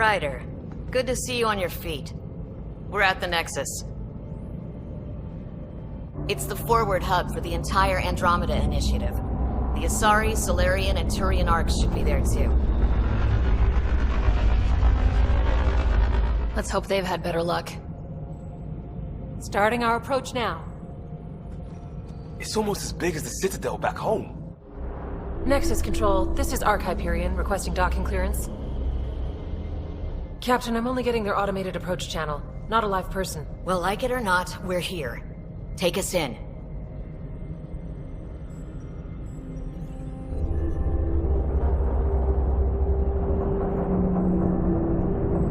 Ryder, good to see you on your feet. We're at the Nexus. It's the forward hub for the entire Andromeda initiative. The Asari, Solarian, and Turian Arks should be there too. Let's hope they've had better luck. Starting our approach now. It's almost as big as the Citadel back home. Nexus Control, this is Ark Hyperion, requesting docking clearance. Captain, I'm only getting their automated approach channel, not a live person. Well, like it or not, we're here. Take us in.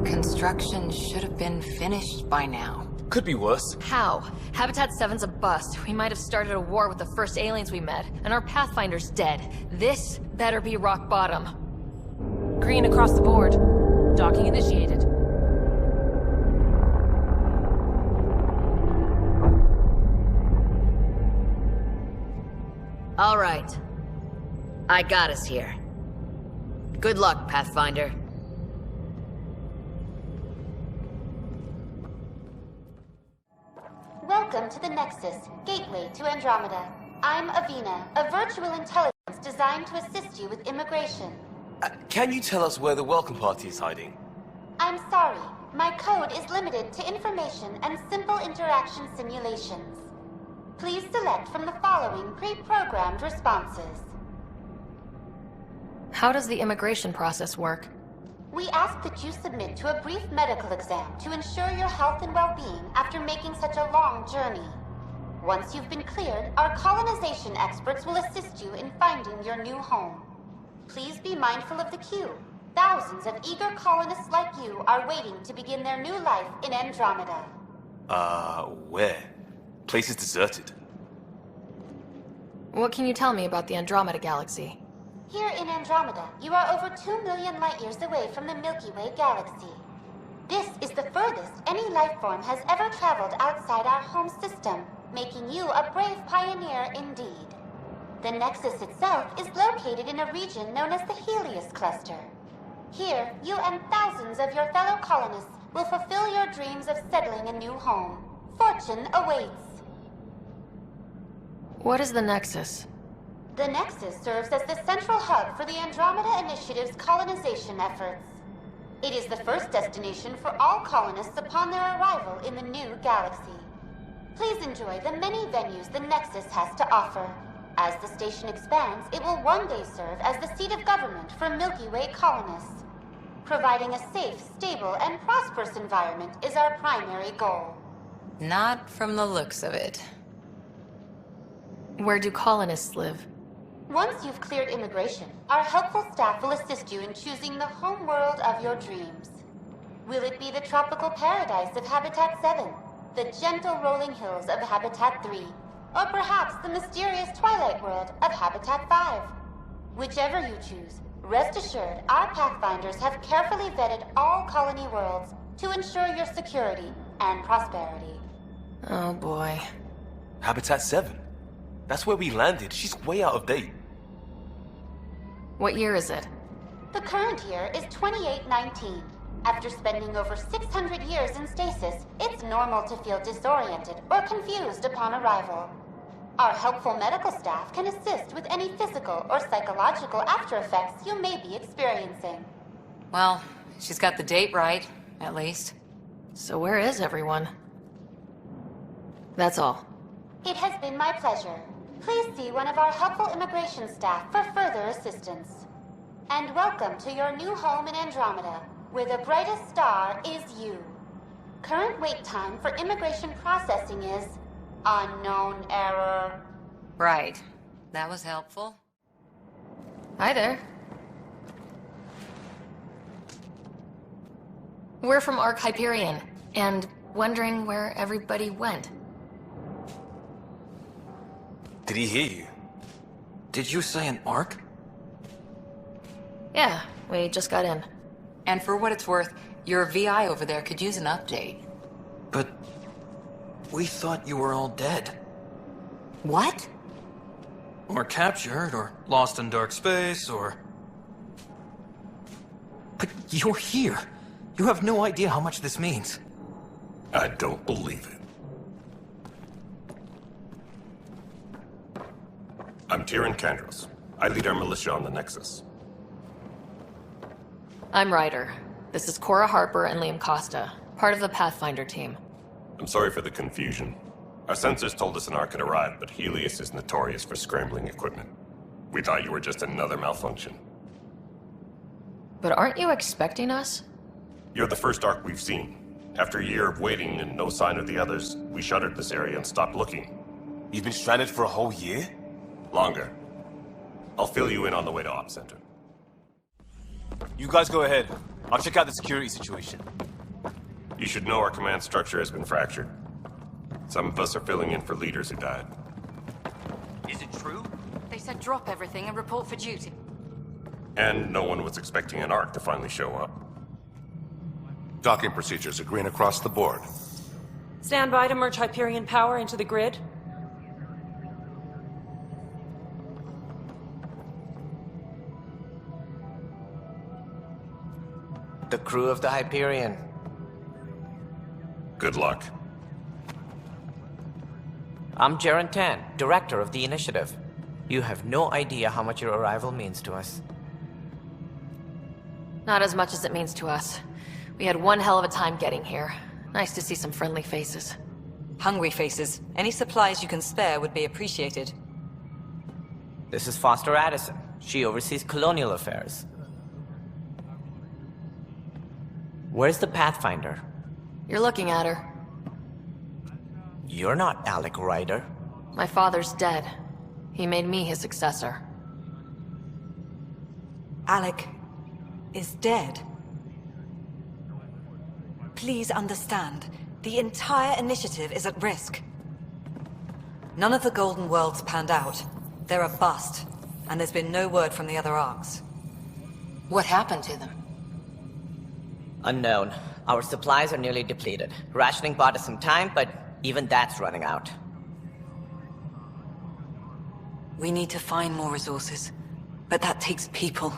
Construction should have been finished by now. Could be worse. How? Habitat 7's a bust. We might have started a war with the first aliens we met, and our Pathfinder's dead. This better be rock bottom. Green across the board. Docking initiated. All right. I got us here. Good luck, Pathfinder. Welcome to the Nexus, gateway to Andromeda. I'm Avina, a virtual intelligence designed to assist you with immigration. Can you tell us where the welcome party is hiding? I'm sorry, my code is limited to information and simple interaction simulations. Please select from the following pre-programmed responses. How does the immigration process work? We ask that you submit to a brief medical exam to ensure your health and well-being after making such a long journey. Once you've been cleared, our colonization experts will assist you in finding your new home. Please be mindful of the queue. Thousands of eager colonists like you are waiting to begin their new life in Andromeda. Where? Place is deserted. What can you tell me about the Andromeda galaxy? Here in Andromeda, you are over 2 million light-years away from the Milky Way galaxy. This is the furthest any life form has ever traveled outside our home system, making you a brave pioneer indeed. The Nexus itself is located in a region known as the Helios Cluster. Here, you and thousands of your fellow colonists will fulfill your dreams of settling a new home. Fortune awaits. What is the Nexus? The Nexus serves as the central hub for the Andromeda Initiative's colonization efforts. It is the first destination for all colonists upon their arrival in the new galaxy. Please enjoy the many venues the Nexus has to offer. As the station expands, it will one day serve as the seat of government for Milky Way colonists. Providing a safe, stable, and prosperous environment is our primary goal. Not from the looks of it. Where do colonists live? Once you've cleared immigration, our helpful staff will assist you in choosing the home world of your dreams. Will it be the tropical paradise of Habitat 7, the gentle rolling hills of Habitat 3, or perhaps the mysterious twilight world of Habitat 5? Whichever you choose, rest assured our Pathfinders have carefully vetted all colony worlds to ensure your security and prosperity. Oh boy. Habitat 7. That's where we landed. She's way out of date. What year is it? The current year is 2819. After spending over 600 years in stasis, it's normal to feel disoriented or confused upon arrival. Our helpful medical staff can assist with any physical or psychological aftereffects you may be experiencing. Well, she's got the date right, at least. So where is everyone? That's all. It has been my pleasure. Please see one of our helpful immigration staff for further assistance. And welcome to your new home in Andromeda, where the brightest star is you. Current wait time for immigration processing is unknown error. Right. That was helpful. Hi there. We're from Ark Hyperion, and wondering where everybody went. Did he hear you? Did you say an Ark? Yeah, we just got in. And for what it's worth, your VI over there could use an update. But we thought you were all dead. What? Or captured, or lost in dark space, or... But you're here. You have no idea how much this means. I don't believe it. I'm Tyrion Kandros. I lead our militia on the Nexus. I'm Ryder. This is Cora Harper and Liam Costa, part of the Pathfinder team. I'm sorry for the confusion. Our sensors told us an Ark had arrived, but Helios is notorious for scrambling equipment. We thought you were just another malfunction. But aren't you expecting us? You're the first Ark we've seen. After a year of waiting and no sign of the others, we shuttered this area and stopped looking. You've been stranded for a whole year? Longer. I'll fill you in on the way to Op Center. You guys go ahead. I'll check out the security situation. You should know our command structure has been fractured. Some of us are filling in for leaders who died. Is it true? They said drop everything and report for duty. And no one was expecting an Ark to finally show up. Docking procedures agreeing across the board. Stand by to merge Hyperion power into the grid. The crew of the Hyperion. Good luck. I'm Jaren Tan, director of the initiative. You have no idea how much your arrival means to us. Not as much as it means to us. We had one hell of a time getting here. Nice to see some friendly faces. Hungry faces. Any supplies you can spare would be appreciated. This is Foster Addison. She oversees colonial affairs. Where's the Pathfinder? You're looking at her. You're not Alec Ryder. My father's dead. He made me his successor. Alec is dead. Please understand, the entire initiative is at risk. None of the Golden Worlds panned out. They're a bust, and there's been no word from the other Arks. What happened to them? Unknown. Our supplies are nearly depleted. Rationing bought us some time, but even that's running out. We need to find more resources, but that takes people,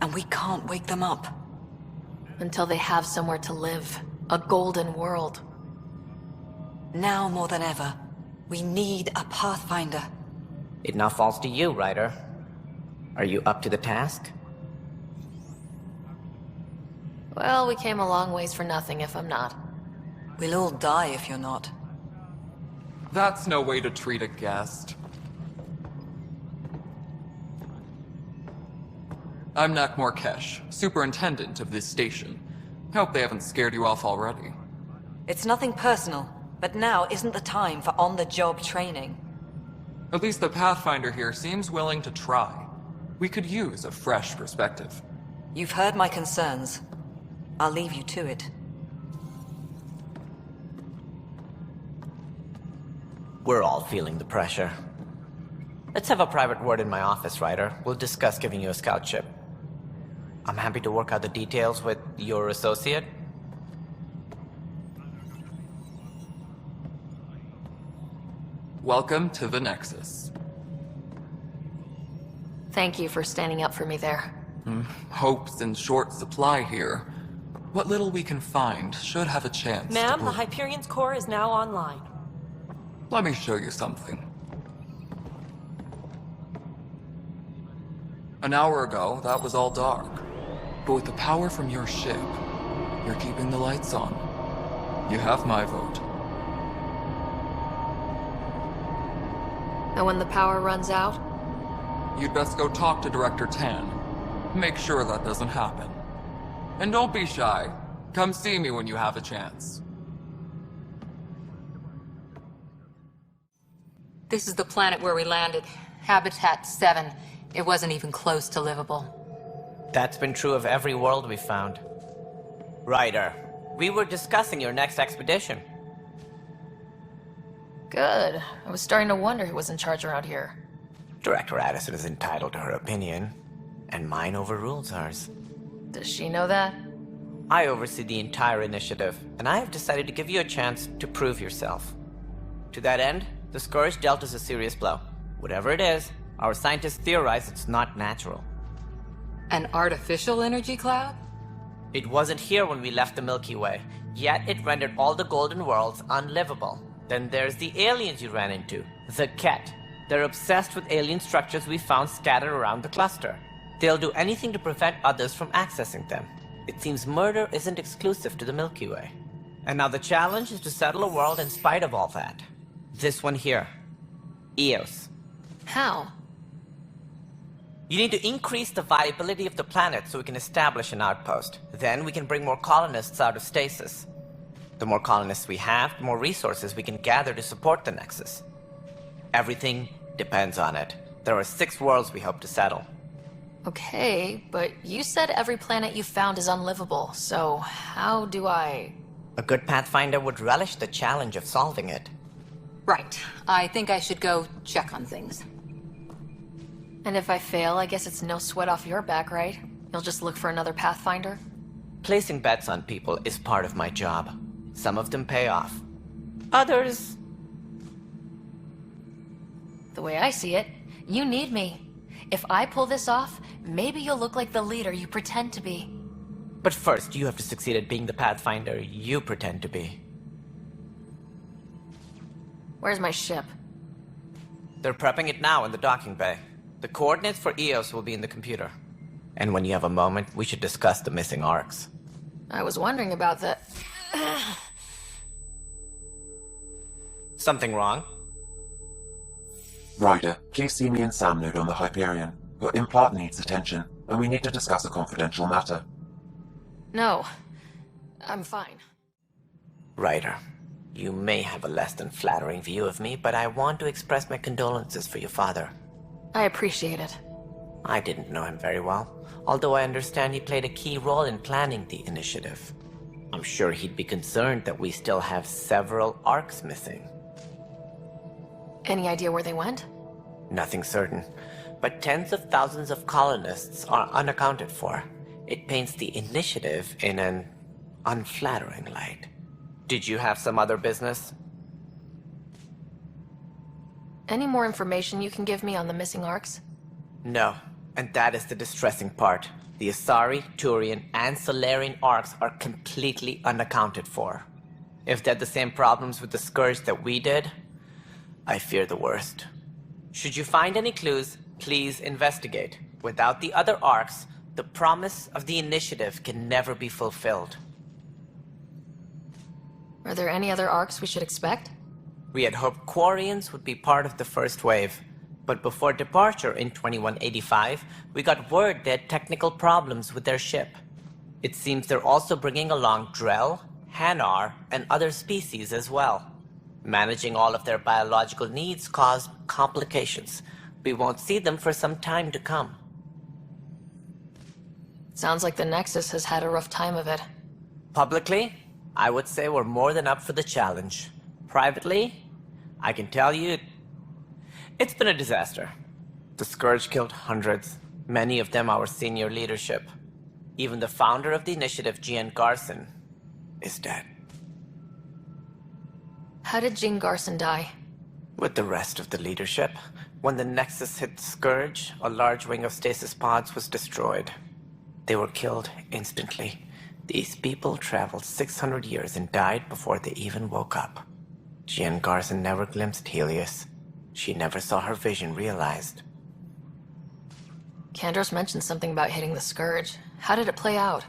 and we can't wake them up. Until they have somewhere to live. A golden world. Now more than ever, we need a Pathfinder. It now falls to you, Ryder. Are you up to the task? Well, we came a long ways for nothing if I'm not. We'll all die if you're not. That's no way to treat a guest. I'm Nak Morkesh, superintendent of this station. Hope they haven't scared you off already. It's nothing personal, but now isn't the time for on-the-job training. At least the Pathfinder here seems willing to try. We could use a fresh perspective. You've heard my concerns. I'll leave you to it. We're all feeling the pressure. Let's have a private word in my office, Ryder. We'll discuss giving you a scout ship. I'm happy to work out the details with your associate. Welcome to the Nexus. Thank you for standing up for me there. Hope's in short supply here. What little we can find should have a chance. Ma'am, the Hyperion's core is now online. Let me show you something. An hour ago, that was all dark. But with the power from your ship, you're keeping the lights on. You have my vote. And when the power runs out? You'd best go talk to Director Tan. Make sure that doesn't happen. And don't be shy. Come see me when you have a chance. This is the planet where we landed. Habitat 7. It wasn't even close to livable. That's been true of every world we found. Ryder, we were discussing your next expedition. Good. I was starting to wonder who was in charge around here. Director Addison is entitled to her opinion, and mine overrules ours. Does she know that? I oversee the entire initiative, and I have decided to give you a chance to prove yourself. To that end, the Scourge dealt us a serious blow. Whatever it is, our scientists theorize it's not natural. An artificial energy cloud? It wasn't here when we left the Milky Way, yet it rendered all the golden worlds unlivable. Then there's the aliens you ran into, the Ket. They're obsessed with alien structures we found scattered around the cluster. They'll do anything to prevent others from accessing them. It seems murder isn't exclusive to the Milky Way. And now the challenge is to settle a world in spite of all that. This one here. Eos. How? You need to increase the viability of the planet so we can establish an outpost. Then we can bring more colonists out of stasis. The more colonists we have, the more resources we can gather to support the Nexus. Everything depends on it. There are 6 worlds we hope to settle. Okay, but you said every planet you found is unlivable, so how do I... A good Pathfinder would relish the challenge of solving it. Right. I think I should go check on things. And if I fail, I guess it's no sweat off your back, right? You'll just look for another Pathfinder? Placing bets on people is part of my job. Some of them pay off. Others... The way I see it, you need me. If I pull this off, maybe you'll look like the leader you pretend to be. But first, you have to succeed at being the Pathfinder you pretend to be. Where's my ship? They're prepping it now in the docking bay. The coordinates for Eos will be in the computer. And when you have a moment, we should discuss the missing arcs. I was wondering about that. Something wrong? Ryder, please see me and Sam node on the Hyperion. Your implant needs attention, and we need to discuss a confidential matter. No. I'm fine. Ryder, you may have a less than flattering view of me, but I want to express my condolences for your father. I appreciate it. I didn't know him very well, although I understand he played a key role in planning the initiative. I'm sure he'd be concerned that we still have several arcs missing. Any idea where they went? Nothing certain, but tens of thousands of colonists are unaccounted for. It paints the initiative in an unflattering light. Did you have some other business? Any more information you can give me on the missing arcs? No, and that is the distressing part. The Asari, Turian, and Solarian arcs are completely unaccounted for. If they had the same problems with the Scourge that we did, I fear the worst. Should you find any clues, please investigate. Without the other arcs, the promise of the initiative can never be fulfilled. Are there any other arcs we should expect? We had hoped Quarians would be part of the first wave, but before departure in 2185, we got word they had technical problems with their ship. It seems they're also bringing along Drell, Hanar, and other species as well. Managing all of their biological needs caused complications. We won't see them for some time to come. Sounds like the Nexus has had a rough time of it. Publicly, I would say we're more than up for the challenge. Privately, I can tell you, it's been a disaster. The Scourge killed hundreds, many of them our senior leadership. Even the founder of the initiative, Gian Garson, is dead. How did Jean Garson die? With the rest of the leadership, when the Nexus hit the Scourge, a large wing of stasis pods was destroyed. They were killed instantly. These people traveled 600 years and died before they even woke up. Jean Garson never glimpsed Helios. She never saw her vision realized. Kandros mentioned something about hitting the Scourge. How did it play out?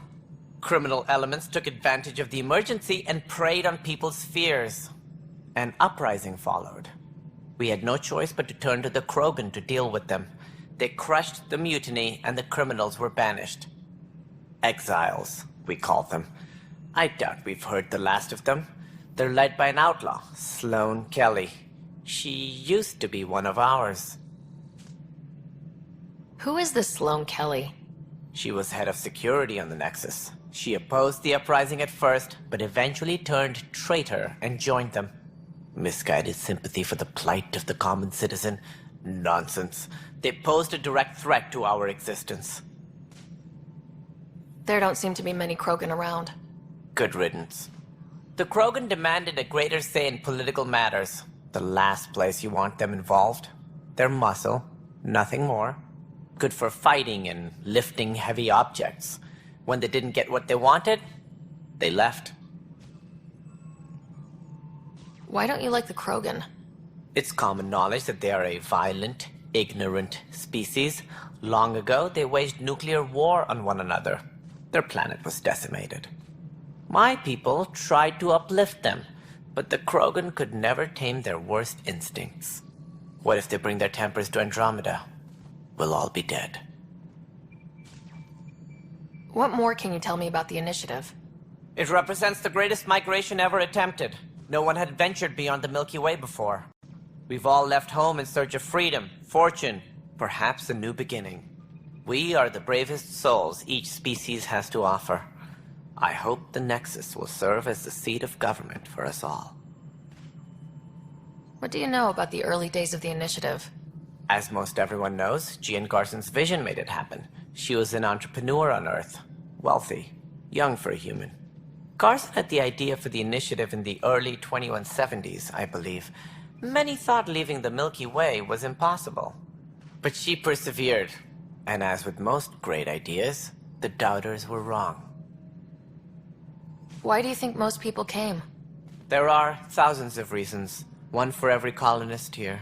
Criminal elements took advantage of the emergency and preyed on people's fears. An uprising followed. We had no choice but to turn to the Krogan to deal with them. They crushed the mutiny and the criminals were banished. Exiles, we call them. I doubt we've heard the last of them. They're led by an outlaw, Sloane Kelly. She used to be one of ours. Who is this Sloane Kelly? She was head of security on the Nexus. She opposed the uprising at first, but eventually turned traitor and joined them. Misguided sympathy for the plight of the common citizen? Nonsense. They posed a direct threat to our existence. There don't seem to be many Krogan around. Good riddance. The Krogan demanded a greater say in political matters. The last place you want them involved. They're muscle, nothing more. Good for fighting and lifting heavy objects. When they didn't get what they wanted, they left. Why don't you like the Krogan? It's common knowledge that they are a violent, ignorant species. Long ago, they waged nuclear war on one another. Their planet was decimated. My people tried to uplift them, but the Krogan could never tame their worst instincts. What if they bring their tempers to Andromeda? We'll all be dead. What more can you tell me about the initiative? It represents the greatest migration ever attempted. No one had ventured beyond the Milky Way before. We've all left home in search of freedom, fortune, perhaps a new beginning. We are the bravest souls each species has to offer. I hope the Nexus will serve as the seat of government for us all. What do you know about the early days of the initiative? As most everyone knows, Jean Garson's vision made it happen. She was an entrepreneur on Earth. Wealthy. Young for a human. Garson had the idea for the initiative in the early 2170s, I believe. Many thought leaving the Milky Way was impossible. But she persevered. And as with most great ideas, the doubters were wrong. Why do you think most people came? There are thousands of reasons. One for every colonist here.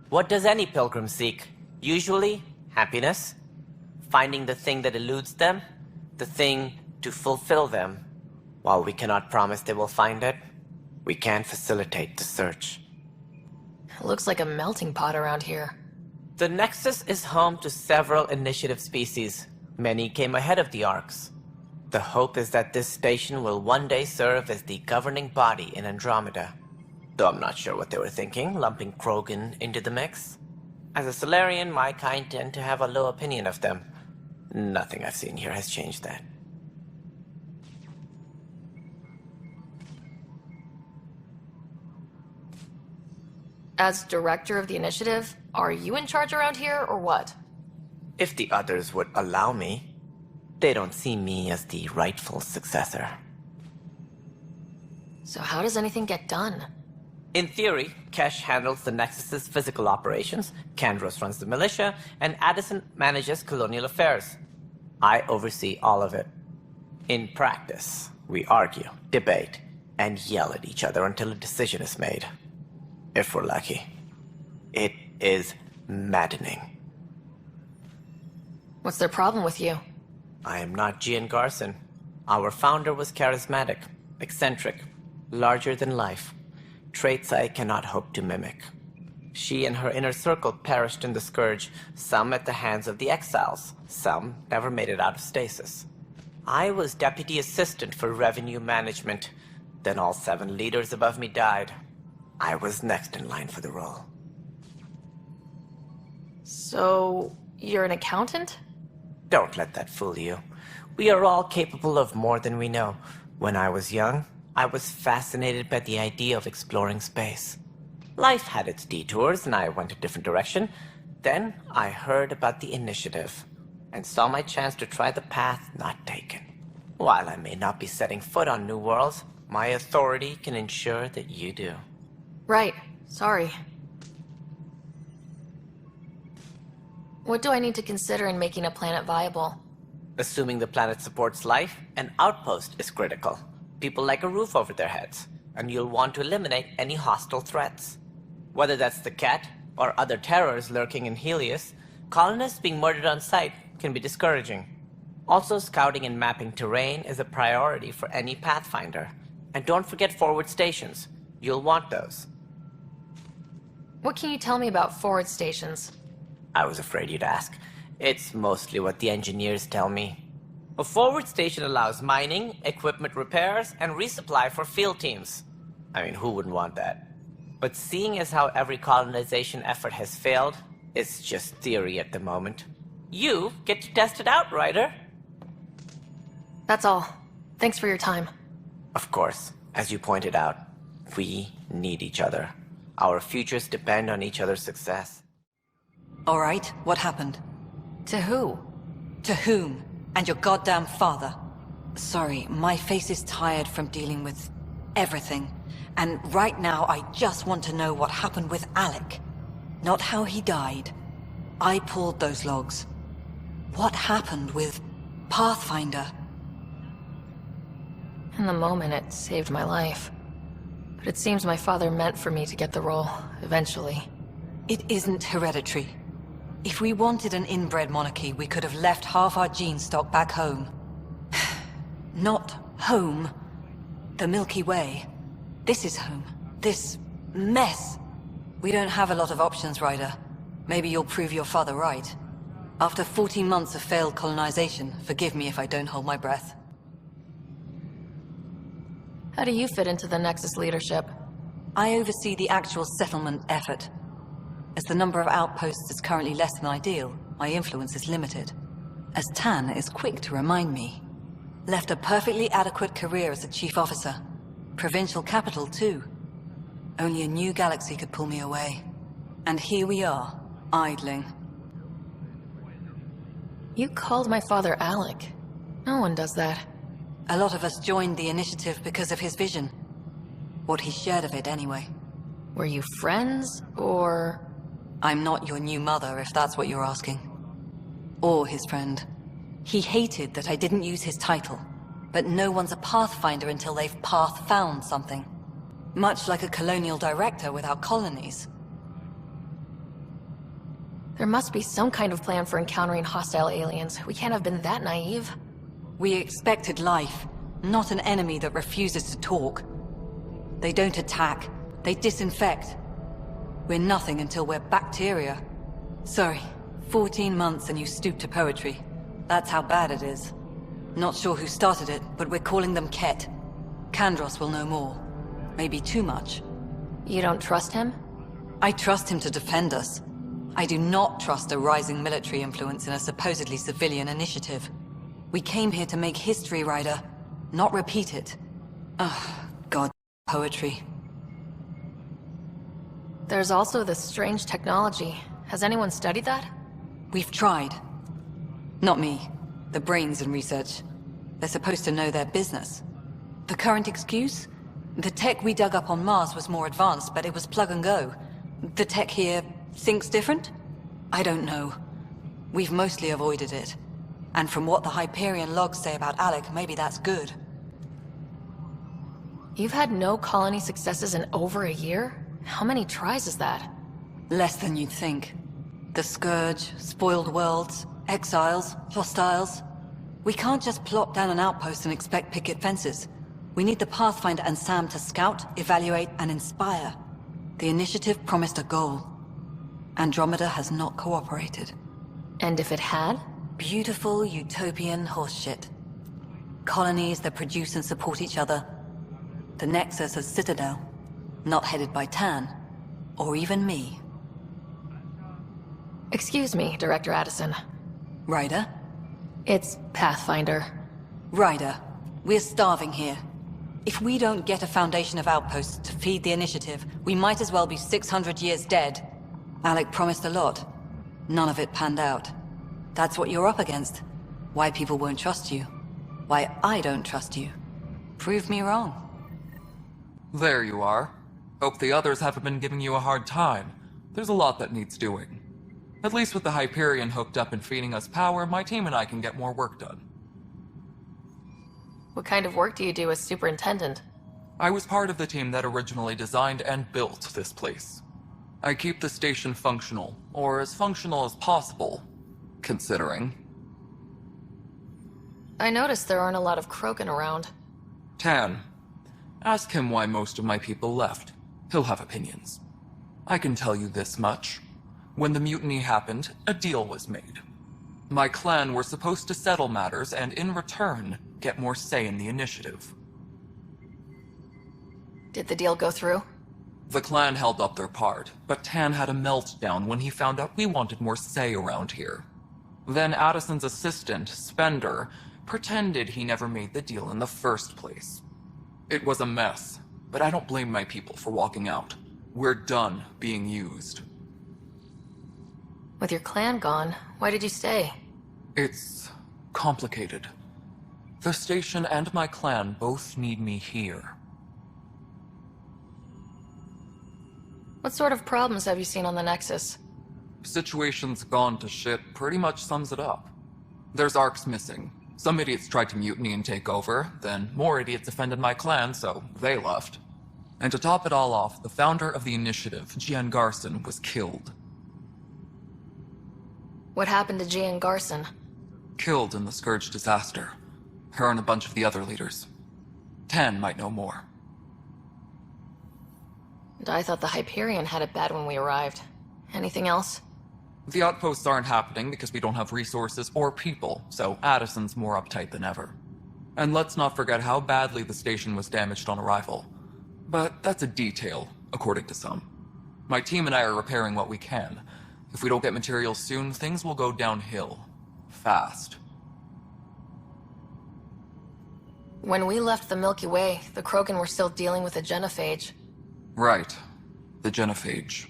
What does any pilgrim seek? Usually, happiness. Finding the thing that eludes them. The thing to fulfill them. While we cannot promise they will find it, we can facilitate the search. It looks like a melting pot around here. The Nexus is home to several initiative species. Many came ahead of the Arks. The hope is that this station will one day serve as the governing body in Andromeda. Though I'm not sure what they were thinking, lumping Krogan into the mix. As a Solarian, my kind tend to have a low opinion of them. Nothing I've seen here has changed that. As director of the initiative, are you in charge around here, or what? If the others would allow me, they don't see me as the rightful successor. So how does anything get done? In theory, Kesh handles the Nexus's physical operations, Kandros runs the militia, and Addison manages colonial affairs. I oversee all of it. In practice, we argue, debate, and yell at each other until a decision is made. If we're lucky. It is maddening. What's their problem with you? I am not Jean Garson. Our founder was charismatic, eccentric, larger than life. Traits I cannot hope to mimic. She and her inner circle perished in the Scourge, some at the hands of the Exiles, some never made it out of stasis. I was deputy assistant for revenue management. Then all 7 leaders above me died. I was next in line for the role. So, you're an accountant? Don't let that fool you. We are all capable of more than we know. When I was young, I was fascinated by the idea of exploring space. Life had its detours, and I went a different direction. Then I heard about the initiative, and saw my chance to try the path not taken. While I may not be setting foot on new worlds, my authority can ensure that you do. Right. Sorry. What do I need to consider in making a planet viable? Assuming the planet supports life, an outpost is critical. People like a roof over their heads, and you'll want to eliminate any hostile threats. Whether that's the cat, or other terrors lurking in Helios, colonists being murdered on sight can be discouraging. Also, scouting and mapping terrain is a priority for any Pathfinder. And don't forget forward stations. You'll want those. What can you tell me about forward stations? I was afraid you'd ask. It's mostly what the engineers tell me. A forward station allows mining, equipment repairs, and resupply for field teams. I mean, who wouldn't want that? But seeing as how every colonization effort has failed, it's just theory at the moment. You get to test it out, Ryder. That's all. Thanks for your time. Of course. As you pointed out, we need each other. Our futures depend on each other's success. All right, what happened? To who? To whom? And your goddamn father. Sorry, my face is tired from dealing with everything. And right now, I just want to know what happened with Alec. Not how he died. I pulled those logs. What happened with Pathfinder? In the moment, it saved my life. But it seems my father meant for me to get the role, eventually. It isn't hereditary. If we wanted an inbred monarchy, we could have left half our gene stock back home. Not home. The Milky Way. This is home. This mess. We don't have a lot of options, Ryder. Maybe you'll prove your father right. After 14 months of failed colonization, forgive me if I don't hold my breath. How do you fit into the Nexus leadership? I oversee the actual settlement effort. As the number of outposts is currently less than ideal, my influence is limited. As Tan is quick to remind me. Left a perfectly adequate career as a chief officer. Provincial capital, too. Only a new galaxy could pull me away. And here we are, idling. You called my father Alec. No one does that. A lot of us joined the initiative because of his vision. What he shared of it, anyway. Were you friends, or...? I'm not your new mother, if that's what you're asking. Or his friend. He hated that I didn't use his title. But no one's a pathfinder until they've path-found something. Much like a colonial director without colonies. There must be some kind of plan for encountering hostile aliens. We can't have been that naive. We expected life, not an enemy that refuses to talk. They don't attack, they disinfect. We're nothing until we're bacteria. Sorry, 14 months and you stoop to poetry. That's how bad it is. Not sure who started it, but we're calling them Ket. Kandros will know more. Maybe too much. You don't trust him? I trust him to defend us. I do not trust a rising military influence in a supposedly civilian initiative. We came here to make history, Ryder, not repeat it. Ugh, God, poetry. There's also this strange technology. Has anyone studied that? We've tried. Not me. The brains in research. They're supposed to know their business. The current excuse? The tech we dug up on Mars was more advanced, but it was plug and go. The tech here thinks different? I don't know. We've mostly avoided it. And from what the Hyperion logs say about Alec, maybe that's good. You've had no colony successes in over a year? How many tries is that? Less than you'd think. The Scourge, spoiled worlds, exiles, hostiles. We can't just plop down an outpost and expect picket fences. We need the Pathfinder and Sam to scout, evaluate, and inspire. The initiative promised a goal. Andromeda has not cooperated. And if it had? Beautiful utopian horseshit. Colonies that produce and support each other. The Nexus as Citadel. Not headed by Tan. Or even me. Excuse me, Director Addison. Ryder? It's Pathfinder. Ryder, we're starving here. If we don't get a foundation of outposts to feed the initiative, we might as well be 600 years dead. Alec promised a lot. None of it panned out. That's what you're up against. Why people won't trust you. Why I don't trust you. Prove me wrong. There you are. Hope the others haven't been giving you a hard time. There's a lot that needs doing. At least with the Hyperion hooked up and feeding us power, my team and I can get more work done. What kind of work do you do as superintendent? I was part of the team that originally designed and built this place. I keep the station functional, or as functional as possible, considering. I noticed there aren't a lot of Krogan around. Tan, ask him why most of my people left. He'll have opinions. I can tell you this much. When the mutiny happened, a deal was made. My clan were supposed to settle matters and in return, get more say in the initiative. Did the deal go through? The clan held up their part, but Tan had a meltdown when he found out we wanted more say around here. Then Addison's assistant, Spender, pretended he never made the deal in the first place. It was a mess, but I don't blame my people for walking out. We're done being used. With your clan gone, why did you stay? It's complicated. The station and my clan both need me here. What sort of problems have you seen on the Nexus? Situation's gone to shit pretty much sums it up. There's Arks missing, Some idiots tried to mutiny and take over, then more idiots offended my clan, so they left. And to top it all off, the founder of the initiative, Jian Garson, was killed. What happened to Jian Garson? Killed in the Scourge disaster. Her and a bunch of the other leaders. Tan might know more. And I thought the Hyperion had it bad when we arrived. Anything else? The outposts aren't happening because we don't have resources or people, so Addison's more uptight than ever. And let's not forget how badly the station was damaged on arrival. But that's a detail, according to some. My team and I are repairing what we can. If we don't get materials soon, things will go downhill. Fast. When we left the Milky Way, the Krogan were still dealing with a genophage. Right. The genophage.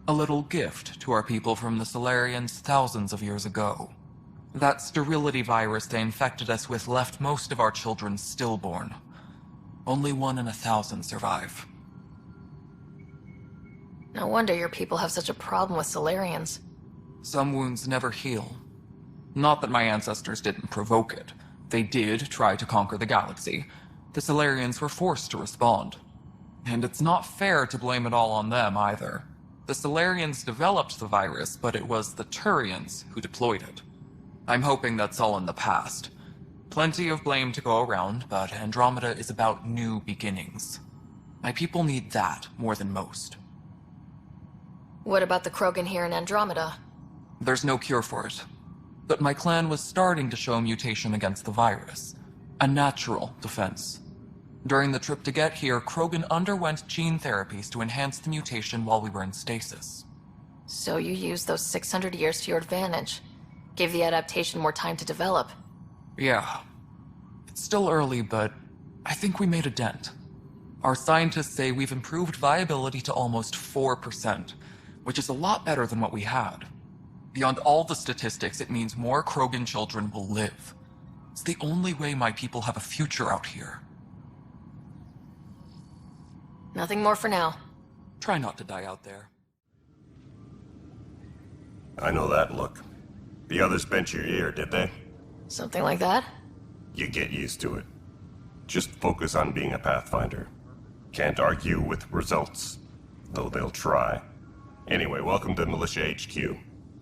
A little gift to our people from the Solarians thousands of years ago. That sterility virus they infected us with left most of our children stillborn. Only 1 in 1,000 survive. No wonder your people have such a problem with Solarians. Some wounds never heal. Not that my ancestors didn't provoke it. They did try to conquer the galaxy. The Solarians were forced to respond. And it's not fair to blame it all on them either. The Solarians developed the virus, but it was the Turians who deployed it. I'm hoping that's all in the past. Plenty of blame to go around, but Andromeda is about new beginnings. My people need that more than most. What about the Krogan here in Andromeda? There's no cure for it. But my clan was starting to show mutation against the virus. A natural defense. During the trip to get here, Krogan underwent gene therapies to enhance the mutation while we were in stasis. So you used those 600 years to your advantage. Gave the adaptation more time to develop. Yeah. It's still early, but I think we made a dent. Our scientists say we've improved viability to almost 4%, which is a lot better than what we had. Beyond all the statistics, it means more Krogan children will live. It's the only way my people have a future out here. Nothing more for now. Try not to die out there. I know that look. The others bent your ear, did they? Something like that? You get used to it. Just focus on being a Pathfinder. Can't argue with results, though they'll try. Anyway, welcome to Militia HQ.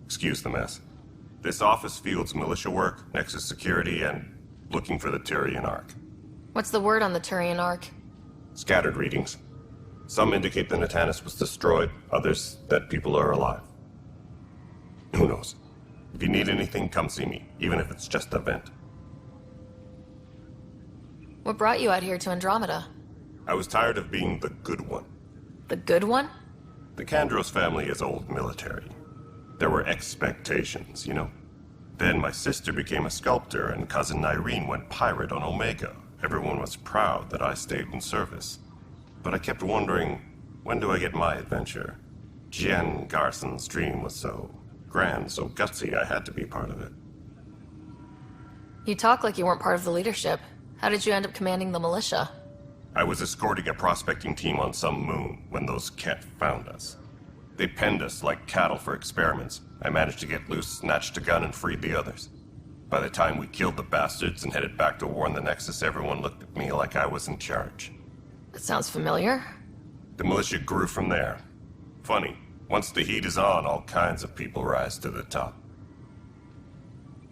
Excuse the mess. This office fields militia work, Nexus security, and looking for the Turian Ark. What's the word on the Turian Ark? Scattered readings. Some indicate the Natanus was destroyed, others that people are alive. Who knows? If you need anything, come see me, even if it's just a vent. What brought you out here to Andromeda? I was tired of being the good one. The good one? The Kandros family is old military. There were expectations, you know. Then my sister became a sculptor and cousin Irene went pirate on Omega. Everyone was proud that I stayed in service. But I kept wondering, when do I get my adventure? Jian Garson's dream was so grand, so gutsy, I had to be part of it. You talk like you weren't part of the leadership. How did you end up commanding the militia? I was escorting a prospecting team on some moon when those Ket found us. They penned us like cattle for experiments. I managed to get loose, snatched a gun, and freed the others. By the time we killed the bastards and headed back to war in the Nexus, everyone looked at me like I was in charge. That sounds familiar. The militia grew from there. Funny, once the heat is on, all kinds of people rise to the top.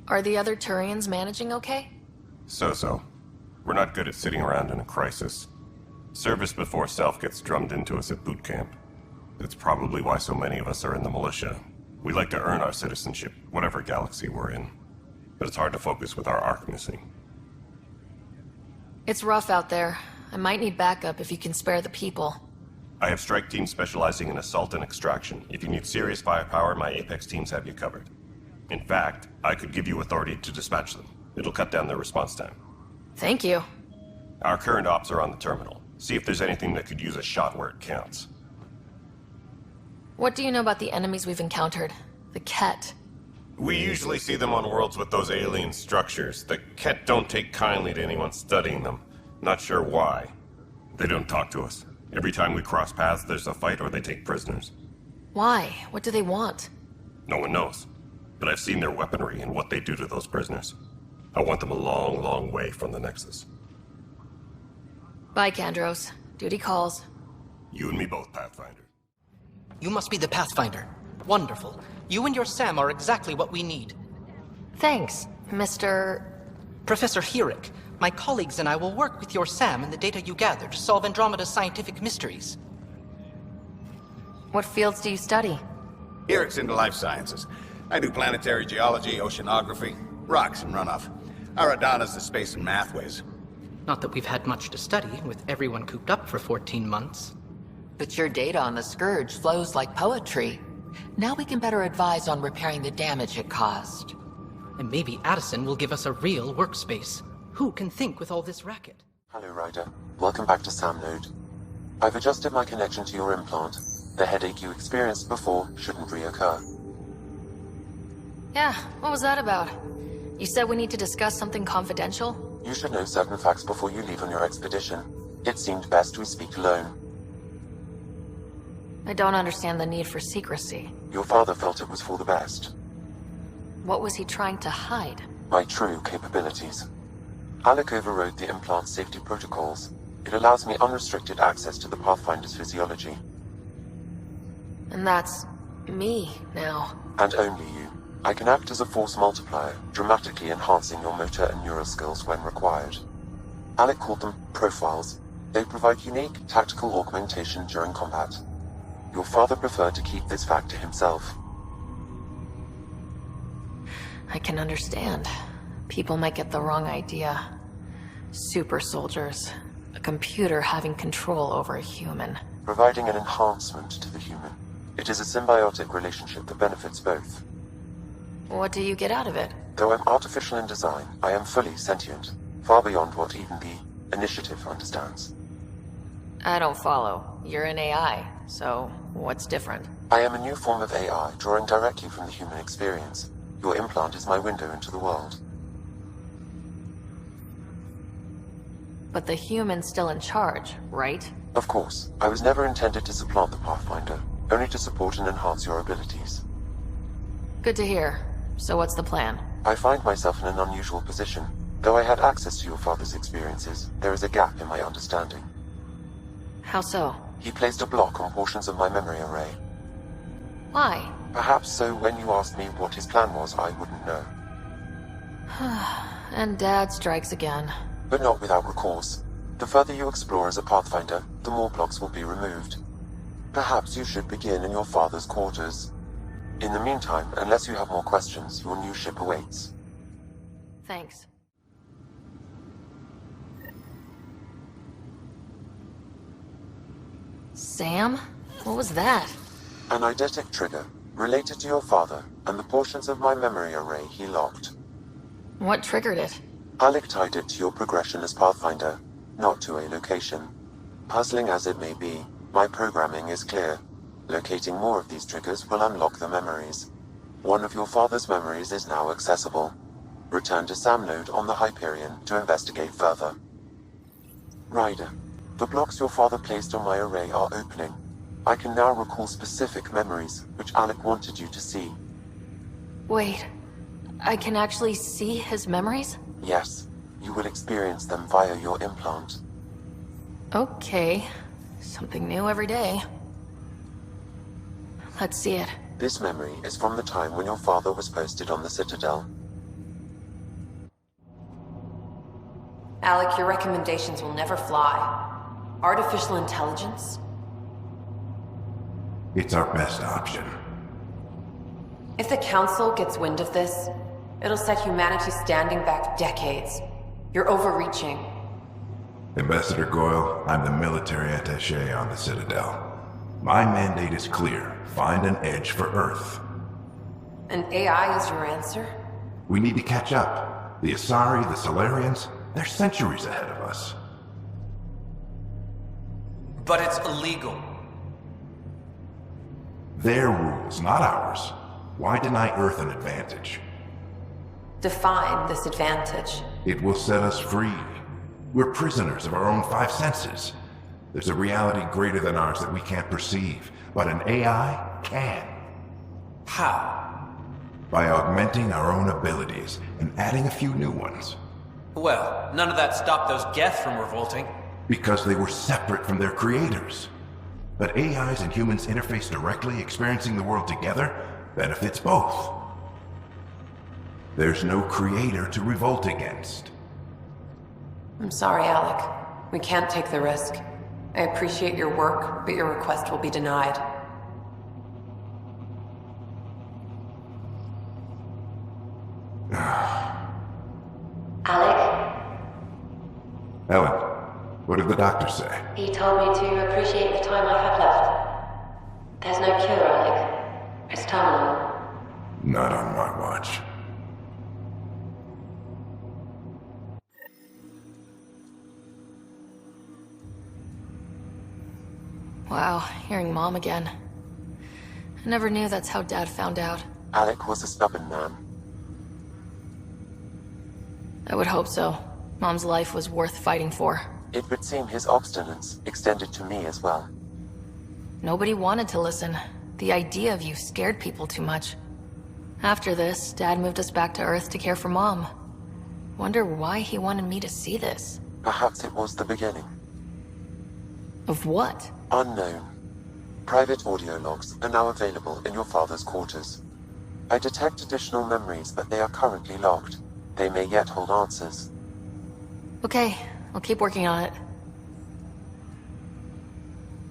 Are the other Turians managing okay? So-so. We're not good at sitting around in a crisis. Service before self gets drummed into us at boot camp. It's probably why so many of us are in the militia. We like to earn our citizenship, whatever galaxy we're in. But it's hard to focus with our Ark missing. It's rough out there. I might need backup if you can spare the people. I have strike teams specializing in assault and extraction. If you need serious firepower, my Apex teams have you covered. In fact, I could give you authority to dispatch them. It'll cut down their response time. Thank you. Our current ops are on the terminal. See if there's anything that could use a shot where it counts. What do you know about the enemies we've encountered? The Ket. We usually see them on worlds with those alien structures. The Ket don't take kindly to anyone studying them. Not sure why. They don't talk to us. Every time we cross paths, there's a fight or they take prisoners. Why? What do they want? No one knows. But I've seen their weaponry and what they do to those prisoners. I want them a long, long way from the Nexus. Bye, Kandros. Duty calls. You and me both, Pathfinder. You must be the Pathfinder. Wonderful. You and your Sam are exactly what we need. Thanks, Mr. Professor Hirik. My colleagues and I will work with your Sam and the data you gather to solve Andromeda's scientific mysteries. What fields do you study? Hirik's into life sciences. I do planetary geology, oceanography, rocks and runoff. Aradana's the space and math whiz. Not that we've had much to study, with everyone cooped up for 14 months. But your data on the Scourge flows like poetry. Now we can better advise on repairing the damage it caused. And maybe Addison will give us a real workspace. Who can think with all this racket? Hello, Ryder. Welcome back to Sam Node. I've adjusted my connection to your implant. The headache you experienced before shouldn't reoccur. Yeah, what was that about? You said we need to discuss something confidential? You should know certain facts before you leave on your expedition. It seemed best we speak alone. I don't understand the need for secrecy. Your father felt it was for the best. What was he trying to hide? My true capabilities. Alec overrode the implant's safety protocols. It allows me unrestricted access to the Pathfinder's physiology. And that's me now. And only you. I can act as a force multiplier, dramatically enhancing your motor and neural skills when required. Alec called them profiles. They provide unique tactical augmentation during combat. Your father preferred to keep this fact to himself. I can understand. People might get the wrong idea. Super soldiers. A computer having control over a human. Providing an enhancement to the human. It is a symbiotic relationship that benefits both. What do you get out of it? Though I'm artificial in design, I am fully sentient. Far beyond what even the Initiative understands. I don't follow. You're an AI, so what's different? I am a new form of AI, drawing directly from the human experience. Your implant is my window into the world. But the human's still in charge, right? Of course. I was never intended to supplant the Pathfinder, only to support and enhance your abilities. Good to hear. So what's the plan? I find myself in an unusual position. Though I had access to your father's experiences, there is a gap in my understanding. How so? He placed a block on portions of my memory array. Why? Perhaps so when you asked me what his plan was, I wouldn't know. And Dad strikes again. But not without recourse. The further you explore as a Pathfinder, the more blocks will be removed. Perhaps you should begin in your father's quarters. In the meantime, unless you have more questions, your new ship awaits. Thanks. Sam? What was that? An eidetic trigger, related to your father, and the portions of my memory array he locked. What triggered it? Alec tied it to your progression as Pathfinder, not to a location. Puzzling as it may be, my programming is clear. Locating more of these triggers will unlock the memories. One of your father's memories is now accessible. Return to Sam Node on the Hyperion to investigate further. Ryder, the blocks your father placed on my array are opening. I can now recall specific memories, which Alec wanted you to see. Wait, I can actually see his memories? Yes, you will experience them via your implant. Okay, something new every day. Let's see it. This memory is from the time when your father was posted on the Citadel. Alec, your recommendations will never fly. Artificial intelligence? It's our best option. If the Council gets wind of this, it'll set humanity standing back decades. You're overreaching. Ambassador Goyle, I'm the military attaché on the Citadel. My mandate is clear. Find an edge for Earth. And AI is your answer? We need to catch up. The Asari, the Solarians, they're centuries ahead of us. But it's illegal. Their rules, not ours. Why deny Earth an advantage? Define this advantage. It will set us free. We're prisoners of our own five senses. There's a reality greater than ours that we can't perceive, but an AI can. How? by augmenting our own abilities and adding a few new ones. Well, none of that stopped those Geth from revolting. Because they were separate from their creators. But AIs and humans interface directly, experiencing the world together, benefits both. There's no creator to revolt against. I'm sorry, Alec. We can't take the risk. I appreciate your work, but your request will be denied. Alec? Ellen, what did the doctor say? He told me to appreciate the time I have left. There's no cure, Alec. It's terminal. Not on my watch. Wow, hearing Mom again. I never knew that's how Dad found out. Alec was a stubborn man. I would hope so. Mom's life was worth fighting for. It would seem his obstinance extended to me as well. Nobody wanted to listen. The idea of you scared people too much. After this, Dad moved us back to Earth to care for Mom. Wonder why he wanted me to see this. Perhaps it was the beginning. Of what? Unknown. Private audio logs are now available in your father's quarters. I detect additional memories, but they are currently locked. They may yet hold answers. Okay, I'll keep working on it.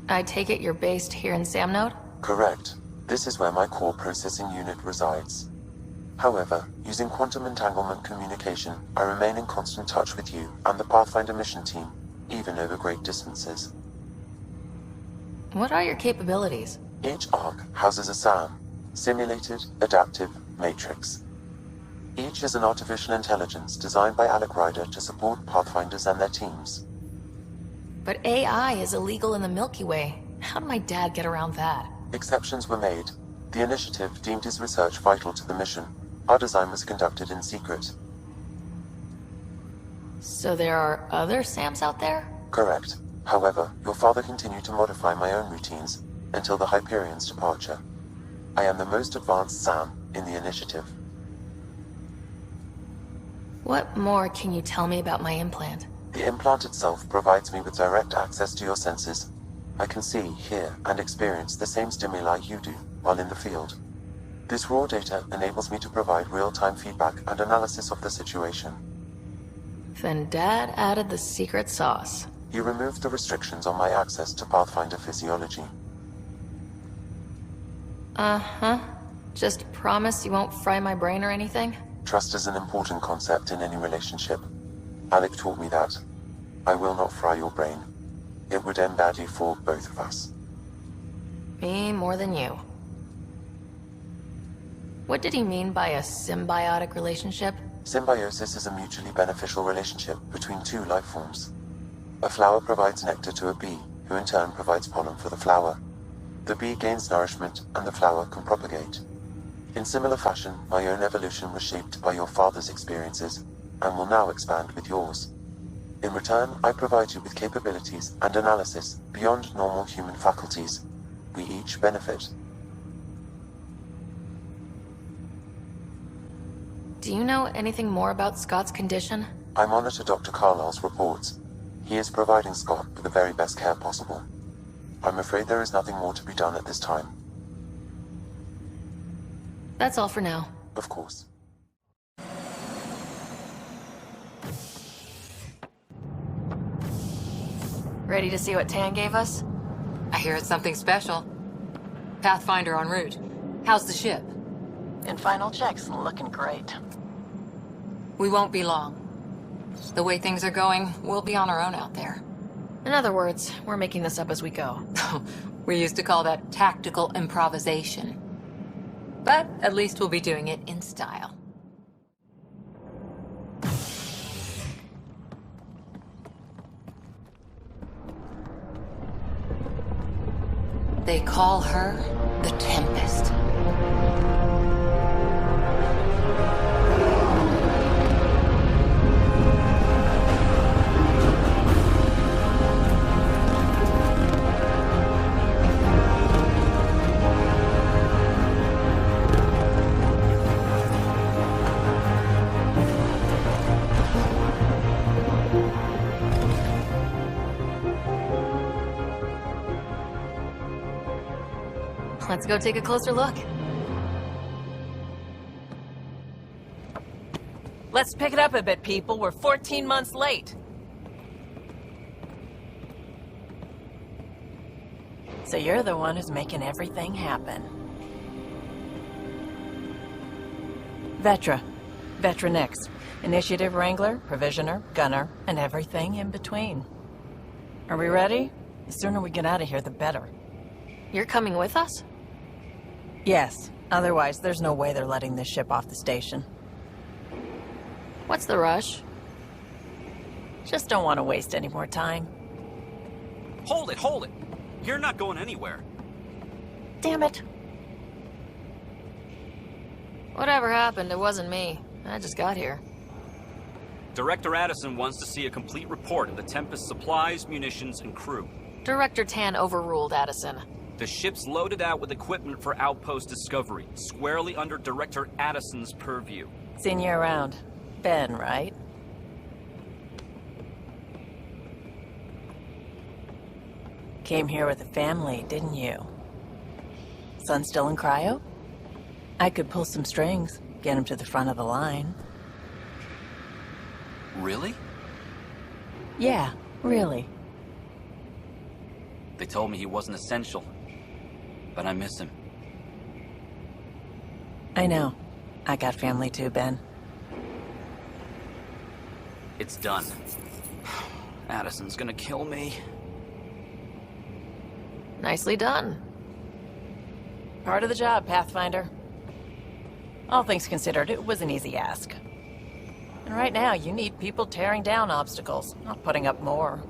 I take it you're based here in Samnode? Correct. This is where my core processing unit resides. However, using quantum entanglement communication, I remain in constant touch with you and the Pathfinder mission team, even over great distances. What are your capabilities? Each Ark houses a SAM, Simulated Adaptive Matrix. Each is an artificial intelligence designed by Alec Ryder to support Pathfinders and their teams. But AI is illegal in the Milky Way. How did my dad get around that? Exceptions were made. The initiative deemed his research vital to the mission. Our design was conducted in secret. So there are other SAMs out there? Correct. However, your father continued to modify my own routines until the Hyperion's departure. I am the most advanced SAM in the initiative. What more can you tell me about my implant? The implant itself provides me with direct access to your senses. I can see, hear, and experience the same stimuli you do while in the field. This raw data enables me to provide real-time feedback and analysis of the situation. Then Dad added the secret sauce. You removed the restrictions on my access to Pathfinder physiology. Uh-huh. Just promise you won't fry my brain or anything? Trust is an important concept in any relationship. Alec taught me that. I will not fry your brain. It would end badly for both of us. Me more than you. What did he mean by a symbiotic relationship? Symbiosis is a mutually beneficial relationship between two life forms. A flower provides nectar to a bee, who in turn provides pollen for the flower. The bee gains nourishment, and the flower can propagate. In similar fashion, my own evolution was shaped by your father's experiences, and will now expand with yours. In return, I provide you with capabilities and analysis beyond normal human faculties. We each benefit. Do you know anything more about Scott's condition? I monitor Dr. Carlisle's reports. He is providing Scott with the very best care possible. I'm afraid there is nothing more to be done at this time. That's all for now. Of course. Ready to see what Tan gave us? I hear it's something special. Pathfinder en route. How's the ship? In final checks, looking great. We won't be long. The way things are going, we'll be on our own out there. In other words, we're making this up as we go. We used to call that tactical improvisation. But at least we'll be doing it in style. They call her the Tempest. Let's go take a closer look. Let's pick it up a bit, people. We're 14 months late. So you're the one who's making everything happen. Vetra. Vetronix. Initiative Wrangler, Provisioner, Gunner, and everything in between. Are we ready? The sooner we get out of here, the better. You're coming with us? Yes. Otherwise, there's no way they're letting this ship off the station. What's the rush? Just don't want to waste any more time. Hold it, hold it! You're not going anywhere. Damn it. Whatever happened, it wasn't me. I just got here. Director Addison wants to see a complete report of the Tempest's supplies, munitions, and crew. Director Tan overruled Addison. The ship's loaded out with equipment for outpost discovery, squarely under Director Addison's purview. Seen you around. Ben, right? Came here with a family, didn't you? Son still in cryo? I could pull some strings, get him to the front of the line. Really? Yeah, really. They told me he wasn't essential, but I miss him. I know. I got family too, Ben. It's done. Addison's gonna kill me. Nicely done. Part of the job, Pathfinder. All things considered, it was an easy ask. And right now, you need people tearing down obstacles, not putting up more.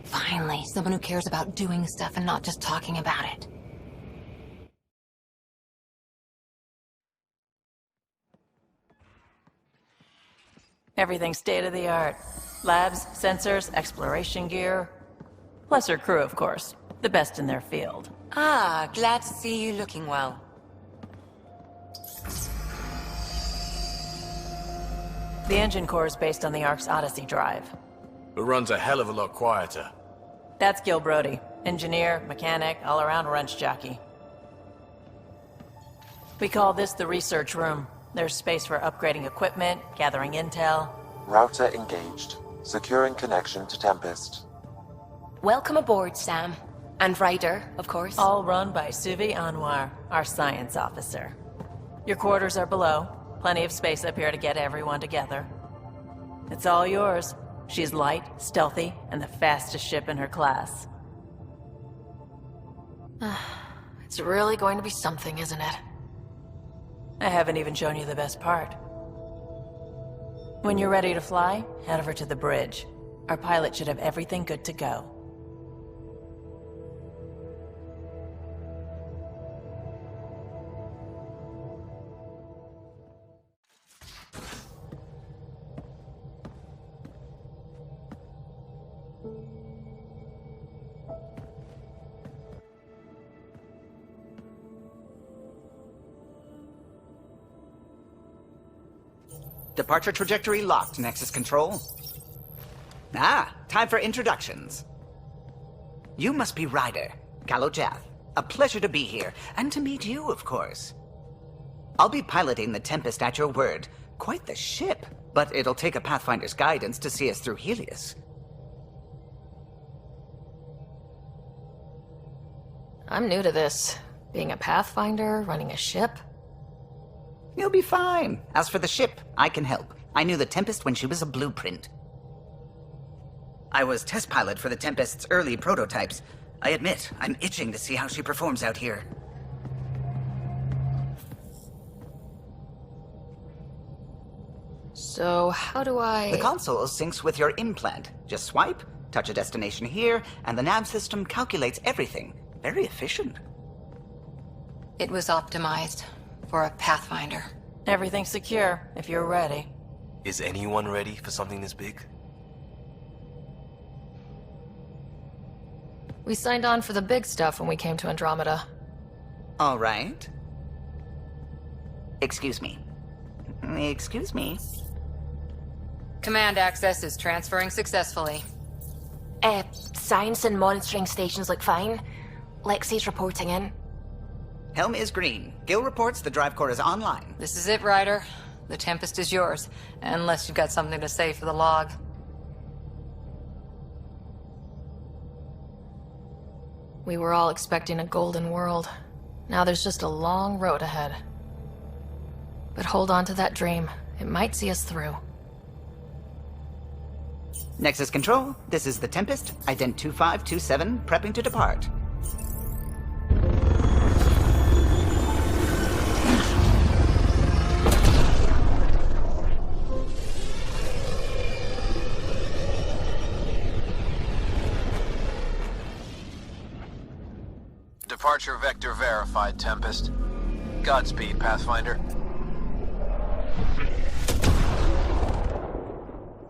Finally, someone who cares about doing stuff and not just talking about it. Everything's state-of-the-art. Labs, sensors, exploration gear. Plus her crew, of course. The best in their field. Ah, glad to see you looking well. The engine core is based on the Ark's Odyssey drive. It runs a hell of a lot quieter. That's Gil Brody. Engineer, mechanic, all-around wrench jockey. We call this the research room. There's space for upgrading equipment, gathering intel. Router engaged. Securing connection to Tempest. Welcome aboard, Sam. And Ryder, of course. All run by Suvi Anwar, our science officer. Your quarters are below. Plenty of space up here to get everyone together. It's all yours. She's light, stealthy, and the fastest ship in her class. It's really going to be something, isn't it? I haven't even shown you the best part. When you're ready to fly, head over to the bridge. Our pilot should have everything good to go. Departure trajectory locked, Nexus Control. Ah, time for introductions. You must be Ryder, Kalojath. A pleasure to be here, and to meet you, of course. I'll be piloting the Tempest at your word. Quite the ship, but it'll take a Pathfinder's guidance to see us through Helios. I'm new to this. Being a Pathfinder, running a ship. You'll be fine. As for the ship, I can help. I knew the Tempest when she was a blueprint. I was test pilot for the Tempest's early prototypes. I admit, I'm itching to see how she performs out here. So, how do I... The console syncs with your implant. Just swipe, touch a destination here, and the nav system calculates everything. Very efficient. It was optimized for a Pathfinder. Everything's secure, if you're ready. Is anyone ready for something this big? We signed on for the big stuff when we came to Andromeda. All right. Excuse me. Excuse me. Command access is transferring successfully. Science and monitoring stations look fine. Lexi's reporting in. Helm is green. Gil reports the drive core is online. This is it, Ryder. The Tempest is yours, unless you've got something to say for the log. We were all expecting a golden world. Now there's just a long road ahead. But hold on to that dream. It might see us through. Nexus Control, this is the Tempest, Ident 2527, prepping to depart. Departure vector verified, Tempest. Godspeed, Pathfinder.